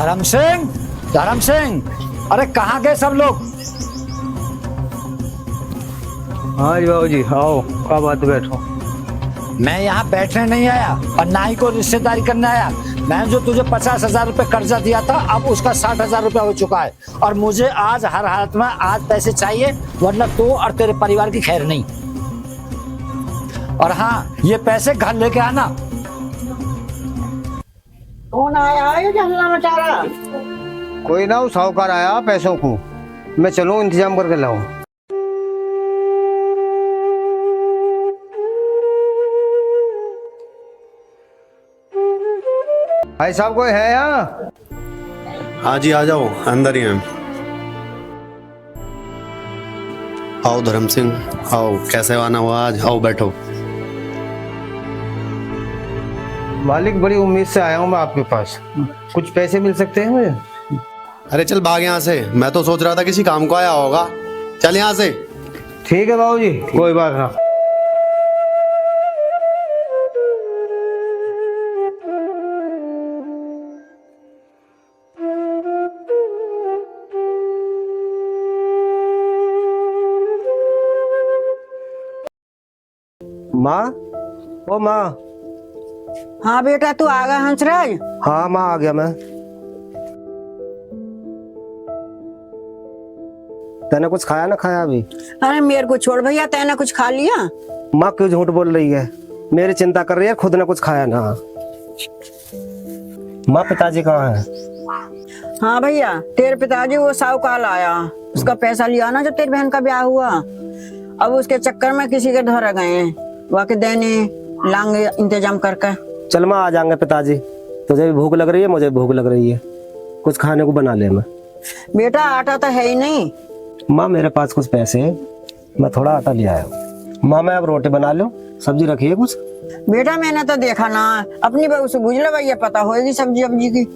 धर्म सिंह, धर्म सिंह, अरे कहाँ गए सब लोग? हाँ जी बाबू जी, आओ क्या बात, बैठो। मैं यहाँ बैठने नहीं आया और ना ही कोई रिश्तेदारी करने आया। मैं जो तुझे 50,000 रुपए कर्जा दिया था, अब उसका 60,000 रुपया हो चुका है और मुझे आज हर हालत में आज पैसे चाहिए, वरना तू और तेरे परिवार की खैर नहीं। और हाँ, ये पैसे घर लेके आना। कौन आया है जो हल्ला मचा रहा? कोई ना, वो साहूकार आया पैसों को, मैं चलूं इंतजाम करके लाऊं। भाई साहब कोई है यहाँ? हाँ जी, आ जाओ, अंदर ही हैं। आओ धर्म सिंह, आओ। कैसे आना हुआ आज? आओ बैठो। मालिक, बड़ी उम्मीद से आया हूँ मैं आपके पास, कुछ पैसे मिल सकते हैं मुझे? अरे चल भाग यहाँ से, मैं तो सोच रहा था किसी काम को आया होगा। चल यहाँ से। ठीक है बाबू जी, कोई बात ना। माँ, ओ माँ। हाँ बेटा, तू आ गया हंसराज? हाँ माँ, आ गया मैं। तैने कुछ खाया ना खाया अभी? अरे मेरे को छोड़ भैया, तैने कुछ खा लिया? माँ क्यों झूठ बोल रही है? मेरी चिंता कर रही है, खुद ने कुछ खाया ना। माँ, पिताजी कहाँ है? हाँ भैया, तेरे पिताजी वो साहूकार आया, उसका पैसा लिया ना जब तेरी बहन का ब्याह हुआ। अब उसके चक्कर में किसी के घर गए हैं, वाके देने लांगे इंतजाम करके। चल माँ, आ जाएंगे पिताजी। तुझे भी भूख लग रही है, मुझे भी भूख लग रही है, कुछ खाने को बना ले। मैं बेटा आटा तो है ही नहीं। माँ, मेरे पास कुछ पैसे हैं, मैं थोड़ा आटा ले आया हूँ। माँ, मैं अब रोटी बना लूं, सब्जी रखी है कुछ? बेटा मैंने तो देखा ना, अपनी बहू से पूछ ले भैया, पता होगी सब्जी अब्जी की।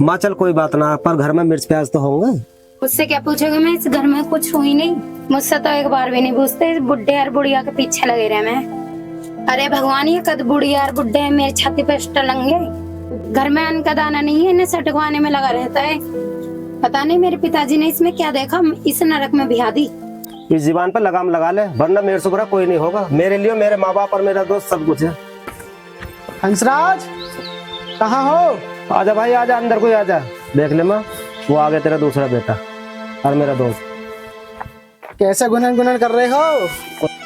माँ चल कोई बात ना, पर घर में मिर्च प्याज तो होंगे। मुझसे क्या पूछोगे? मैं इस घर में कुछ हुई नहीं, मुझसे तो एक बार भी नहीं पूछते। इस बुढ़े और बुढ़िया के पीछे लगे रहे मैं। अरे भगवान, ये कद बुढ़िया और बुढ़े मेरे छाती पे टलंगे। घर में अन्न का दाना नहीं है, इन्हें सटकवाने में लगा रहता है। पता नहीं मेरे पिताजी ने इसमें क्या देखा, इस नरक में बिहा दी। इस जीवन पर लगाम लगा ले, वरना मेरे से बुरा कोई नहीं होगा। मेरे लिए मेरे माँ बाप और मेरा दोस्त सब कुछ है। हंसराज, कहाँ हो? आजा भाई, आजा, अंदर कोई आजा। देख ले माँ, वो आ गया तेरा दूसरा बेटा और मेरा दोस्त। कैसे गुनन गुनन कर रहे हो?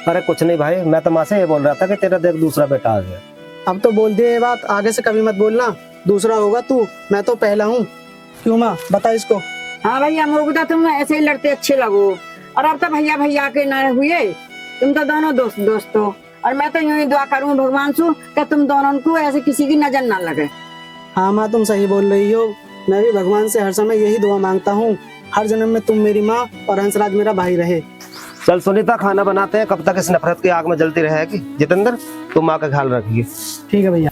अरे कुछ नहीं भाई, मैं तो माँ से ये बोल रहा था कि तेरा देख दूसरा बेटा आ गया। अब तो बोल दिए ये बात, आगे से कभी मत बोलना। दूसरा होगा तू, मैं तो पहला हूँ। क्यों माँ, बता इसको। हाँ भैया, मुझको तुम ऐसे ही लड़ते अच्छे लगो, और अब तो भैया भैया के न हुए, तुम तो दोनों दोस्त दोस्त हो। और मैं तो यूं ही दुआ करूँ भगवान से कि तुम दोनों को ऐसे किसी की नजर ना लगे। हाँ माँ, तुम सही बोल रही हो। मैं भी भगवान से हर समय यही दुआ मांगता हूँ, हर जन्म में तुम मेरी माँ और हंसराज मेरा भाई रहे। चल सुनीता, खाना बनाते हैं, कब तक इस नफरत की आग में जलती रहेगी। जितेंद्र, तुम माँ का ख्याल रखिए। ठीक है भैया।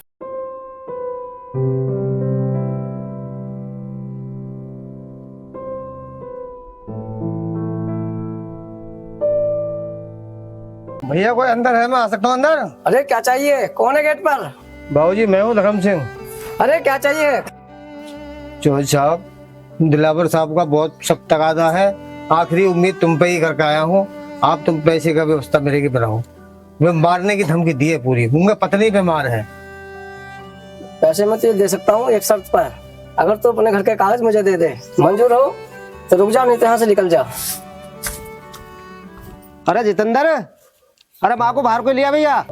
भैया कोई अंदर है? मैं आ सकता हूँ अंदर? अरे क्या चाहिए? कौन है गेट पर? बाबूजी, मैं हूँ धर्म सिंह। अरे क्या चाहिए? चौधरी साहब, दिलावर साहब का बहुत सख्त तकाजा है, आखिरी उम्मीद तुम पे ही करके आया हूँ। आप तुम पैसे का व्यवस्था मेरे की बनाओ। वे मारने की धमकी दी है पूरी, उनका पत्नी बीमार है। पैसे मैं तुझे दे सकता हूँ एक शर्त पर, अगर तू अपने घर के कागज मुझे दे दे। मंजूर हो तो रुक जा, नहीं तो यहाँ से निकल जा। अरे जितेंद्र, अरे माँ को बाहर को लिया भैया।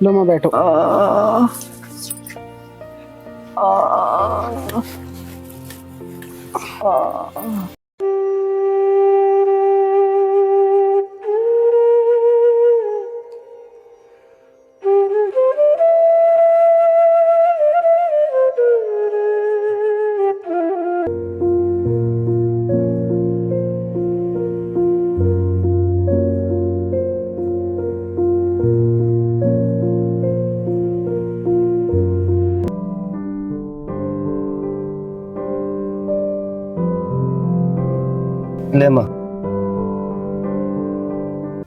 लो माँ, बैठो। ले माँ।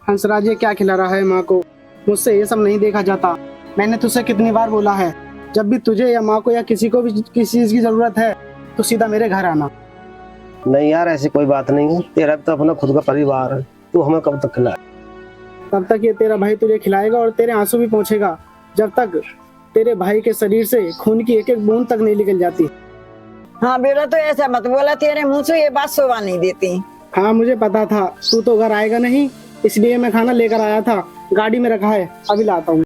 हंसराज ये क्या खिला रहा है माँ को? मुझसे ये सब नहीं देखा जाता। मैंने तुझसे कितनी बार बोला है, जब भी तुझे या माँ को या किसी को भी किसी चीज की जरूरत है तो सीधा मेरे घर आना। नहीं यार, ऐसी कोई बात नहीं है, तेरा भी तो अपना खुद का परिवार है, तू हमें कब तक खिलाए? तब तक ये तेरा भाई तुझे खिलाएगा और तेरे आंसू भी पहुंचेगा, जब तक तेरे भाई के शरीर से खून की एक एक बूंद तक नहीं निकल जाती। हाँ बेटा, तो ऐसा मत बोला, तेरे मुंह से ये बात शोभा नहीं देती। हाँ मुझे पता था तू तो घर आएगा नहीं, इसलिए मैं खाना लेकर आया था, गाड़ी में रखा है, अभी लाता हूँ।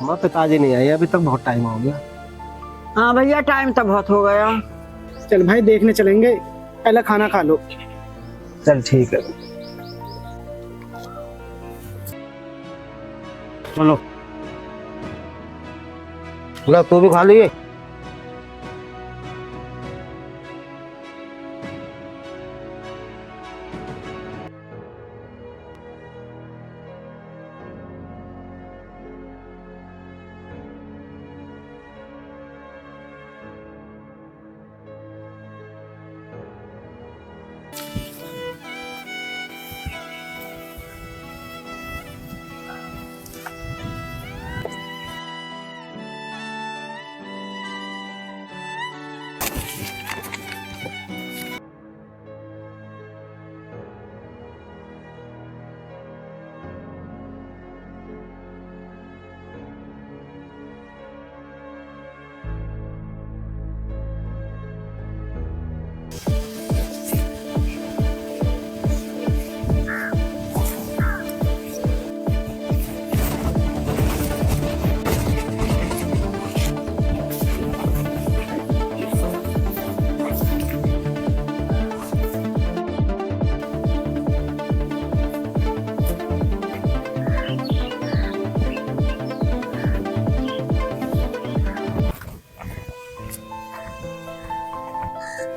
माँ पिताजी नहीं आए अभी तक, बहुत टाइम हो गया। हाँ भैया, टाइम तो बहुत हो गया। चल भाई देखने चलेंगे, पहले खाना खा लो। चल ठीक है, चलो। ला तू भी खा लिए।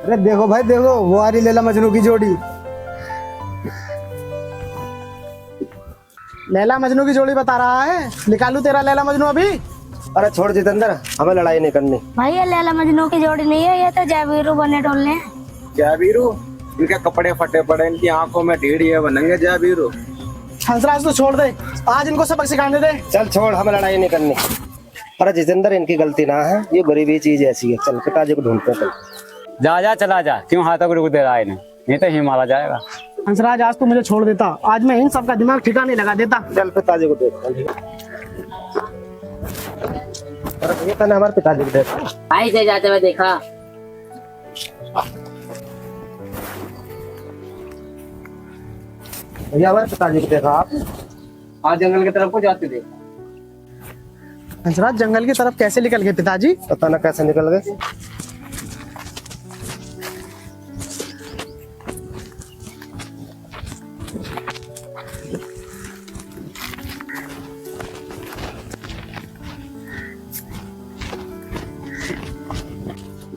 अरे देखो भाई देखो, वो आ रही लैला मजनू की जोड़ी। लैला मजनू की जोड़ी बता रहा है, निकालू तेरा लैला मजनू अभी? अरे छोड़ जितेंद्र, हमें लड़ाई नहीं करनी। भाई ये लैला मजनू की जोड़ी नहीं है, ये तो जयवीरू बने डोलने। जयवीरू, इनके कपड़े फटे पड़े, इनकी आंखों में ढीढ़ है, बनेंगे जयवीरू। हंसराज तो छोड़ दे, आज इनको सबक सिखाने दे। चल छोड़, हमें लड़ाई नहीं करनी। अरे जितेंद्र, इनकी गलती ना है, ये गरीबी चीज ऐसी है। चल पिताजी को ढूंढते हैं। जा जा चला जा, क्यों हाथों को रुक दे रहा है इन्हें, नहीं तो हिमालय जाएगा। हंसराज आज तो मुझे छोड़ देता, आज मैं इन सबका दिमाग ठिकाने लगा देता। चल पिताजी को देखते हैं। अरे ये तो हमारे पिताजी को देखा। भाई से जाते हुए देखा। भैया हमारे पिताजी को देखा आप? आज जंगल की तरफ को जाते थे। हंसराज जंगल की तरफ कैसे निकल गए पिताजी? पता ना कैसे निकल गए।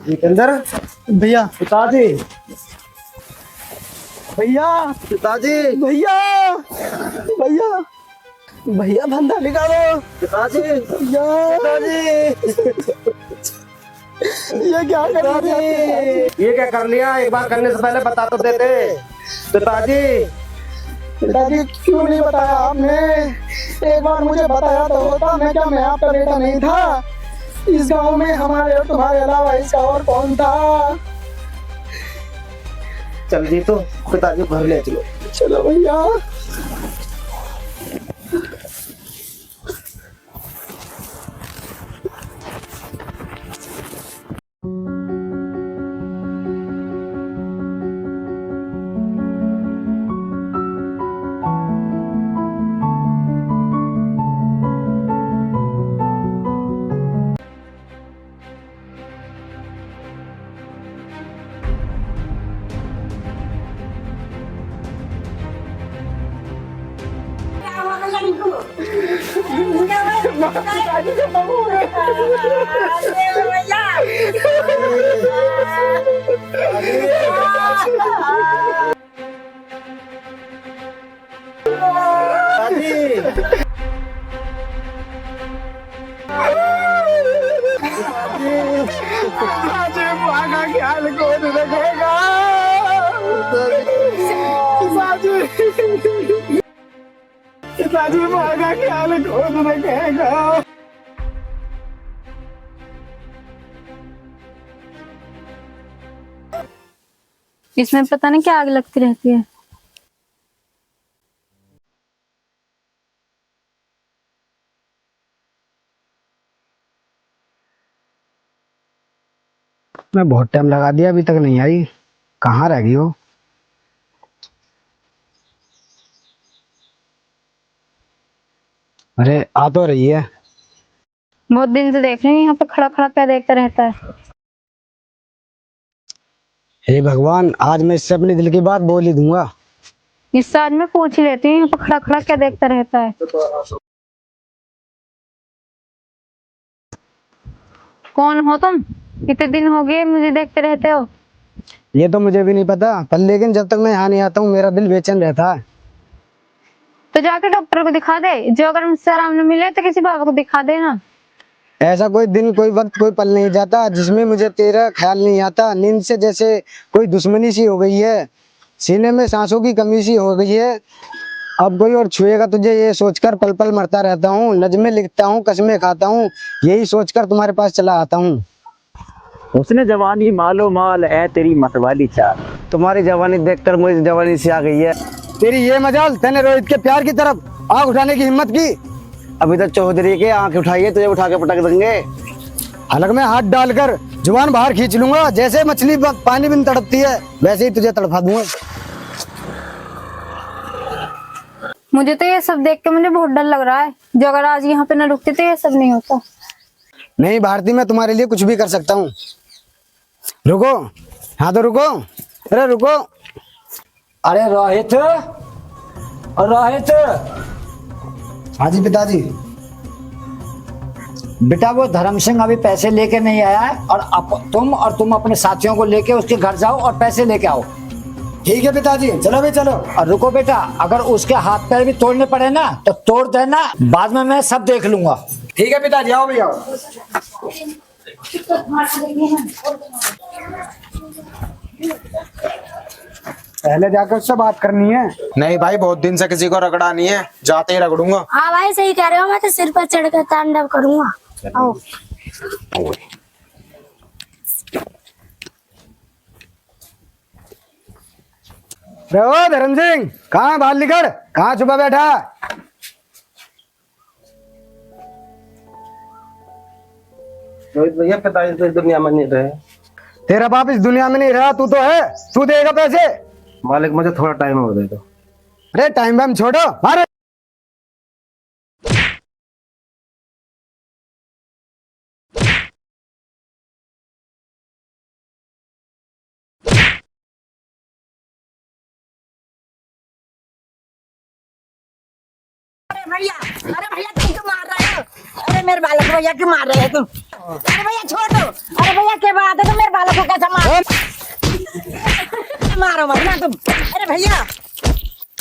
जितेंद्र, भैया पिताजी, भैया पिताजी, भैया भैया भैया, धंधा निकालो। पिताजी, भैया पिताजी, ये क्या कर दिया? ये क्या कर लिया? एक बार करने से पहले बता तो देते। पिताजी, पिताजी क्यों नहीं बताया आपने? एक बार मुझे बताया तो होता। मैं क्या, मैं आपका बेटा नहीं था? इस गांव में हमारे और तुम्हारे अलावा इसका और कौन था? चल जी, तो पिताजी को घर ले चलो। चलो भैया। पिताजी माँ का ख्याल कौन रखेगा? इसमें पता नहीं क्या आग लगती रहती है। मैं बहुत टाइम लगा दिया, अभी तक नहीं आई। कहाँ रह गई हो? अरे आ तो रही है। बहुत दिन से देख रही हूँ यहाँ पे खड़ा खड़ा क्या देखता रहता है। हे भगवान, आज मैं इससे अपने दिल की बात बोल ही दूंगा। इससे आज मैं पूछ ही लेती हूँ यहाँ पे खड़ा खड़ा क्या देखता रहता है। कौन हो तुम? इतने दिन हो गए मुझे देखते रहते हो। ये तो मुझे भी नहीं पता, पर लेकिन जब तक मैं यहाँ नहीं आता हूँ मेरा दिल बेचैन रहता है। तो जाके डॉक्टर को दिखा दे। जो अगर मुझसे आराम न मिले तो किसी बाबा को दिखा देना। ऐसा कोई दिन, कोई वक्त, कोई पल नहीं जाता जिसमें मुझे तेरा ख्याल नहीं आता। नींद से जैसे कोई दुश्मनी सी हो गई है, सीने में सांसों की कमी सी हो गई है। अब कोई और छुएगा तुझे ये सोचकर पल पल मरता रहता हूँ। नज़्में लिखता हूँ, कसमें खाता हूँ, यही सोचकर तुम्हारे पास चला आता हूँ। उसने जवानी मालो माल है तेरी मतवाली चाल। तुम्हारी जवानी देखकर मुझे जवानी सी आ गई है। तेरी ये मजाल, तूने रोहित के प्यार की तरफ आंख उठाने की हिम्मत की। अभी तक चौधरी के आंख उठाइए, तुझे उठा के पटक देंगे। हलक में हाथ डालकर जुबान बाहर खींच लूंगा। जैसे मछली पानी में तड़पती है वैसे ही तुझे तड़पा दूंगा। मुझे तो ये सब देख के मुझे बहुत डर लग रहा है। जो अगर आज यहाँ पे न रुकते तो ये सब नहीं होता। नहीं भारती, मैं तुम्हारे लिए कुछ भी कर सकता हूँ। रुको, हाँ तो रुको। अरे रुको। अरे रोहित, रोहित। हाँ जी पिताजी। बेटा वो धर्म सिंह अभी पैसे लेके नहीं आया है, और तुम अपने साथियों को लेके उसके घर जाओ और पैसे लेके आओ। ठीक है पिताजी, चलो भाई चलो। और रुको बेटा, अगर उसके हाथ पैर भी तोड़ने पड़े ना तो तोड़ देना, बाद में मैं सब देख लूंगा। ठीक है पिताजी, आओ भैया। पहले जाकर उससे बात करनी है। नहीं भाई, बहुत दिन से किसी को रगड़ा नहीं है, जाते ही रगड़ूंगा। हाँ भाई सही कह रहे हो, मैं तो सिर पर चढ़कर तांडव करूंगा। आओ। ओ धर्म सिंह, कहाँ बाहर निकल, कहाँ छुपा बैठा? रोहित भैया पिताजी तो इस दुनिया में नहीं रहे। तेरा बाप इस दुनिया में नहीं रहा, तू तो है। तू देगा पैसे? मालिक मुझे थोड़ा टाइम और दे दो। अरे टाइम वाइम छोड़ो, मारो। भैया, अरे भैया तुम क्यों मार रहे हो? अरे मेरे बालक भैया क्यों मार रहे हो तुम? अरे भैया छोड़ दो। अरे भैया क्या बात है, तुम मेरे बालक को कैसा मारो मत ना तुम। अरे भैया,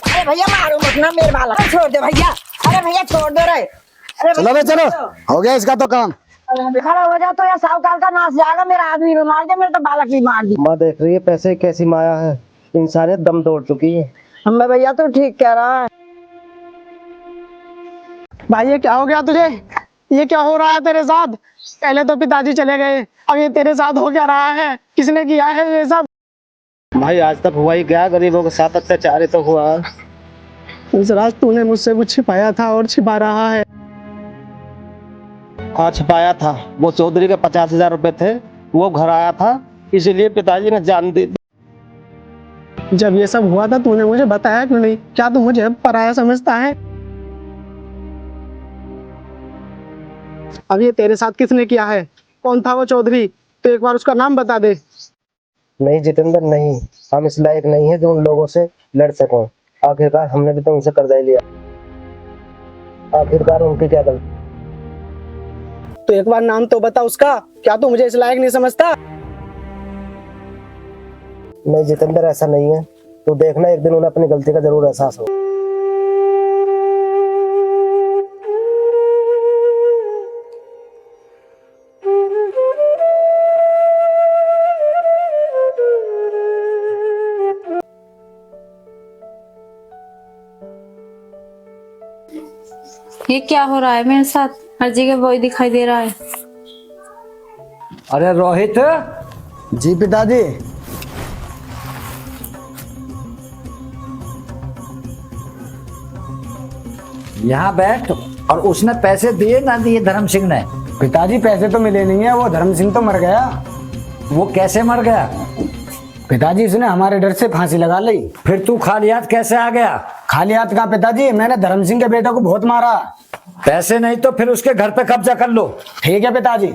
अरे भैया मारो मत ना मेरे बालक को, छोड़ दो भैया। अरे भैया छोड़ दो रे। अरे चलो भाई चलो, हो गया इसका तो काम। खड़ा हो जाओ तो या साहूकार का नाश जाएगा। मेरा आदमी भी मार दिया, मेरे तो बालक भी मार दिया। माँ देख रही है पैसे कैसी माया है, इंसानियत दम तोड़ चुकी है। हम भैया तो ठीक कह रहा है। भाई ये क्या हो गया तुझे? ये क्या हो रहा है तेरे साथ? पहले तो पिताजी चले गए, अब ये तेरे साथ हो क्या रहा है? किसने किया है ये सब? भाई आज तक हुआ ही क्या, गरीबों के साथ अत्याचार ही तो हुआ। इस रात तूने मुझसे कुछ छिपाया था और छिपा रहा है। हाँ छिपाया था, वो चौधरी के 50,000 रुपए थे, वो घर आया था, इसीलिए पिताजी ने जान दी। जब ये सब हुआ था तूने मुझे बताया क्यों नहीं? क्या तू मुझे पराया समझता है? अब ये तेरे साथ किसने किया है? कौन था वो चौधरी? तो एक बार उसका नाम बता दे। नहीं जितेंद्र नहीं, हम इस लायक नहीं है जो उन लोगों से लड़ सकें। आखिरकार हमने भी तो उनसे कर्जा ही लिया, आखिरकार उनकी क्या गलती? तो एक बार नाम तो बता उसका। क्या तू मुझे इस लायक नहीं समझता? नहीं जितेंद्र ऐसा नहीं है, तो देखना एक दिन उन्हें अपनी गलती का जरूर एहसास हो। ये क्या हो रहा है मेरे साथ? हर जगह वही दिखाई दे रहा है। अरे रोहित, जी पिताजी। यहाँ बैठ। और उसने पैसे दिए ना दिए धर्म सिंह ने? पिताजी पैसे तो मिले नहीं है, वो धर्म सिंह तो मर गया। वो कैसे मर गया? पिताजी उसने हमारे डर से फांसी लगा ली। फिर तू खाली हाथ कैसे आ गया? खाली हाथ कहाँ पिताजी, मैंने धर्म सिंह के बेटे को बहुत मारा। पैसे नहीं तो फिर उसके घर पे कब्जा कर लो। ठीक है पिताजी।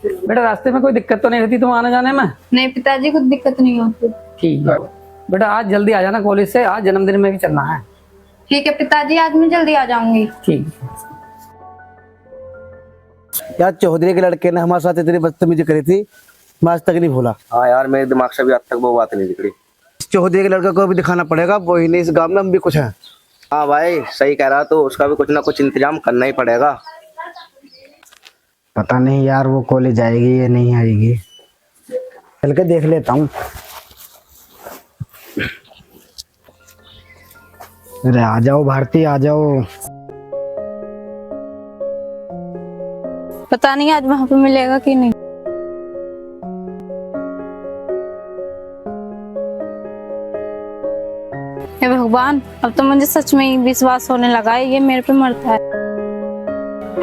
बेटा रास्ते में कोई दिक्कत तो नहीं होती तुम आने जाने में? नहीं पिताजी, कुछ दिक्कत नहीं होती। ठीक है बेटा, आज जल्दी आ जाना कॉलेज से, आज जन्मदिन में भी चलना है। ठीक है पिताजी, आज मैं जल्दी आ जाऊंगी। ठीक। यार चौधरी के लड़के ने हमारे साथ इतनी बदतमीजी करी थी, मैं आज तक नहीं भूला। हाँ यार, मेरे दिमाग से भी आज तक वो बात नहीं निकली। चौधरी के लड़के को भी दिखाना पड़ेगा, वही नहीं इस गांव में हम भी कुछ हैं। हाँ भाई सही कह रहा, तो उसका भी कुछ ना कुछ इंतजाम करना ही पड़ेगा। पता नहीं यार वो कॉलेज आएगी या नहीं आएगी, चल के देख लेता हूँ। अरे आ जाओ भारती, आ जाओ। पता नहीं आज वहां पे मिलेगा कि नहीं। हे भगवान, अब तो मुझे सच में ही विश्वास होने लगा है ये मेरे पे मरता है।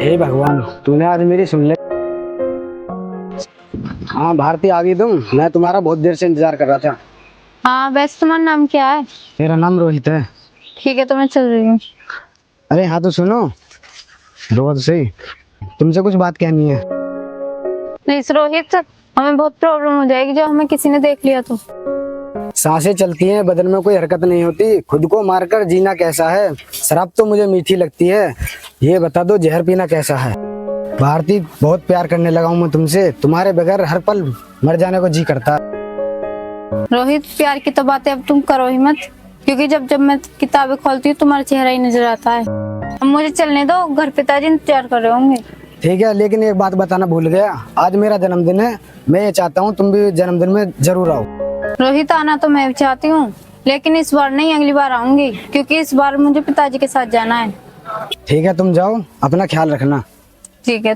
हे भगवान, तूने आज मेरी सुन ले। हाँ भारती, आ गई तुम? मैं तुम्हारा बहुत देर से इंतजार कर रहा था। हाँ, वैसे तुम्हारा नाम क्या है? मेरा नाम रोहित है। ठीक है, तो मैं चल रही हूँ। अरे हाँ तो सुनो, रो तो सही, तुमसे कुछ बात कहनी है। प्लीज रोहित, हमें बहुत प्रॉब्लम हो जाएगी जो हमें किसी ने देख लिया तो। सांसें चलती हैं, बदन में कोई हरकत नहीं होती, खुद को मारकर जीना कैसा है? शराब तो मुझे मीठी लगती है, ये बता दो जहर पीना कैसा है? भारती, बहुत प्यार करने लगा हूँ मैं तुमसे, तुम्हारे बगैर हर पल मर जाने को जी करता। रोहित, प्यार की तो बातें अब तुम करो ही मत, क्योंकि जब जब मैं किताबें खोलती हूँ तुम्हारा चेहरा ही नजर आता है। अब मुझे चलने दो, घर पिताजी इंतजार कर रहे होंगे। ठीक है, लेकिन एक बात बताना भूल गया, आज मेरा जन्मदिन है, मैं ये चाहता हूँ तुम भी जन्मदिन में जरूर आओ। रोहित, आना तो मैं भी चाहती हूँ, लेकिन इस बार नहीं, अगली बार आऊंगी, क्योंकि इस बार मुझे पिताजी के साथ जाना है। ठीक है, तुम जाओ, अपना ख्याल रखना। ठीक है,